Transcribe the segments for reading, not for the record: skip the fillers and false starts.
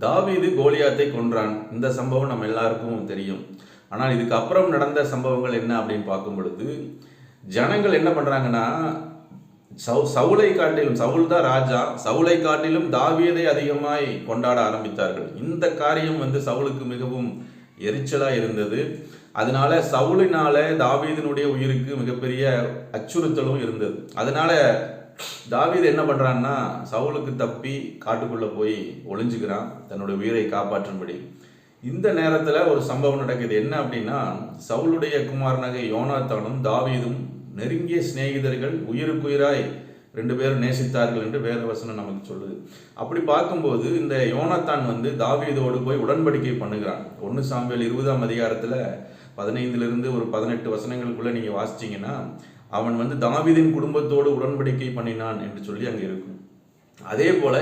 தாவீது கோலியாத்தை கொன்றான். இந்த சம்பவம் நம்ம எல்லாருக்கும் தெரியும். ஆனால் இதுக்கு அப்புறம் நடந்த சம்பவங்கள் என்ன அப்படின்னு பார்க்கும் பொழுது, ஜனங்கள் என்ன பண்றாங்கன்னா, சவுலை காட்டிலும், சவுல் தான் ராஜா, சவுலை காட்டிலும் தாவீதை அதிகமாய் கொண்டாட ஆரம்பித்தார்கள். இந்த காரியம் சவுலுக்கு மிகவும் எரிச்சலா இருந்தது. அதனால சவுலினால தாவீதினுடைய உயிருக்கு மிகப்பெரிய அச்சுறுத்தலும் இருந்தது. அதனால தாவீது என்ன பண்றான்னா, சவுலுக்கு தப்பி காட்டுக்குள்ள போய் ஒளிஞ்சுக்கிறான், தன்னுடைய உயிரை காப்பாற்றும்படி. இந்த நேரத்துல ஒரு சம்பவம் நடக்குது. என்ன அப்படின்னா, சவுலுடைய குமாரனாக யோனாத்தானும் தாவீதும் நெருங்கிய சிநேகிதர்கள், உயிருக்குயிராய் 2 பேரும் நேசித்தார்கள் என்று வேத வசனம் நமக்கு சொல்லுது. அப்படி பார்க்கும்போது இந்த யோனாத்தான் தாவீதோடு போய் உடன்படிக்கை பண்ணுகிறான். 1 சாமுவேல் 20ஆம் அதிகாரத்துல 15 ஒரு 18 வசனங்களுக்குள்ள நீங்க வாசிச்சீங்கன்னா, அவன் தாவீதின் குடும்பத்தோடு உடன்படிக்கை பண்ணினான் என்று சொல்லி அங்க இருக்கும். அதே போல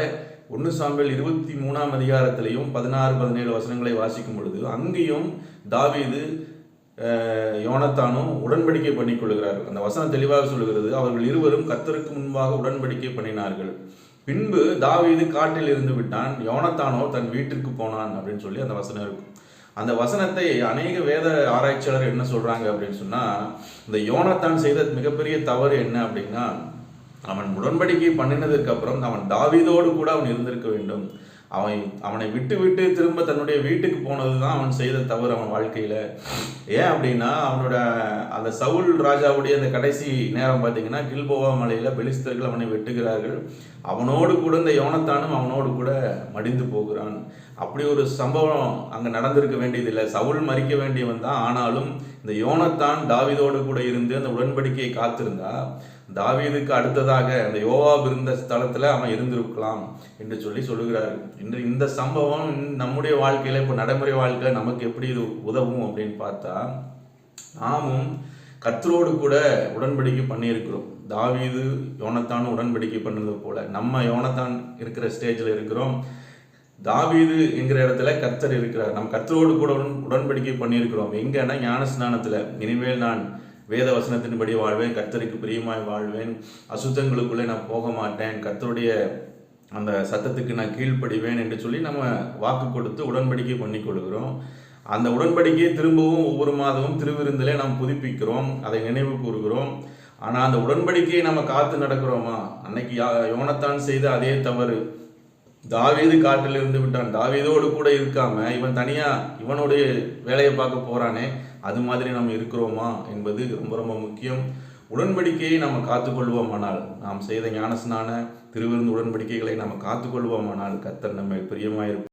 1 சாமுவேல் 23ஆம் அதிகாரத்திலையும் 16, 17 வசனங்களை வாசிக்கும் பொழுது அங்கேயும் தாவீது யோனாத்தானும் உடன்படிக்கை பண்ணி கொள்கிறார்கள். அந்த வசனம் தெளிவாக சொல்லுகிறது, அவர்கள் இருவரும் கர்த்தருக்கு முன்பாக உடன்படிக்கை பண்ணினார்கள். பின்பு தாவீது காட்டில் இருந்து விட்டான், யோனாத்தானோ தன் வீட்டிற்கு போனான் அப்படின்னு சொல்லி அந்த வசனம் இருக்கும். அந்த வசனத்தை அநேக வேத ஆராய்ச்சியாளர் என்ன சொல்றாங்க அப்படின்னு சொன்னா, இந்த யோனாத்தான் செய்த மிகப்பெரிய தவறு என்ன அப்படின்னா, அவன் உடன்படிக்கை பண்ணினதற்கு அப்புறம் அவன் தாவீதோடு கூட அவன் இருந்திருக்க வேண்டும். அவனை விட்டு விட்டு திரும்ப தன்னுடைய வீட்டுக்கு போனது தான் அவன் செய்த தவறு அவன் வாழ்க்கையில. ஏன் அப்படின்னா, அவனோட அந்த சவுல் ராஜாவுடைய அந்த கடைசி நேரம் பார்த்தீங்கன்னா, கில்போவா மலையில பெலிஸ்தர்கள் அவனை வெட்டுகிறார்கள். அவனோடு கூட இந்த யோனாத்தானும் அவனோடு கூட மடிந்து போகிறான். அப்படி ஒரு சம்பவம் அங்க நடந்திருக்க வேண்டியதில்லை. சவுல் மறிக்க வேண்டியவன் தான். ஆனாலும் இந்த யோனாத்தான் தாவீதோடு கூட இருந்து அந்த உடன்படிக்கையை காத்திருந்தா, தாவீதுக்கு அடுத்ததாக அந்த யோவாப் இருந்த ஸ்தலத்துல அவன் இருந்திருக்கலாம் என்று சொல்லி சொல்லுகிறார்கள். இன்று இந்த சம்பவம் நம்முடைய வாழ்க்கையில, இப்போ நடைமுறை வாழ்க்கையில நமக்கு எப்படி இது உதவும் அப்படின்னு பார்த்தா, நாமும் கர்த்தரோடு கூட உடன்படிக்கை பண்ணியிருக்கிறோம். தாவீது யோனாத்தான் உடன்படிக்கை பண்ணது போல நம்ம யோனாத்தான் இருக்கிற ஸ்டேஜில் இருக்கிறோம். தாவீது என்கிற இடத்துல கர்த்தர் இருக்கிறார். நம்ம கர்த்தரோடு கூட உடன்படிக்கை பண்ணியிருக்கிறோம். எங்கன்னா ஞானஸ்நானத்துல, இனிமேல் நான் வேத வசனத்தின்படி வாழ்வேன், கர்த்தருக்கு பிரியமாய் வாழ்வேன், அசுத்தங்களுக்குள்ளே நான் போக மாட்டேன், கர்த்தருடைய அந்த சத்தத்துக்கு நான் கீழ்ப்படிவேன் என்று சொல்லி நம்ம வாக்கு கொடுத்து உடன்படிக்கை பண்ணி கொள்கிறோம். அந்த உடன்படிக்கையை திரும்பவும் ஒவ்வொரு மாதமும் திருவிருந்திலே நாம் புதுப்பிக்கிறோம், அதை நினைவு கூறுகிறோம். ஆனால் அந்த உடன்படிக்கையை நம்ம காத்து நடக்கிறோமா? அன்னைக்கு யோனாத்தான் செய்த அதே தவறு. தாவீது காட்டில் இருந்து விட்டான், தாவீதோடு கூட இருக்காம இவன் தனியா இவனுடைய வேலையை பார்க்க போறானே, அது மாதிரி நம்ம இருக்கிறோமா என்பது ரொம்ப ரொம்ப முக்கியம். உடன்படிக்கையை நம்ம காத்துக்கொள்வோமானால், நாம் செய்த ஞானஸ்நான திருவிருந்து உடன்படிக்கைகளை நம்ம காத்துக்கொள்வோமானால், கர்த்தர் நம்மை பிரியமாயிருப்பார்.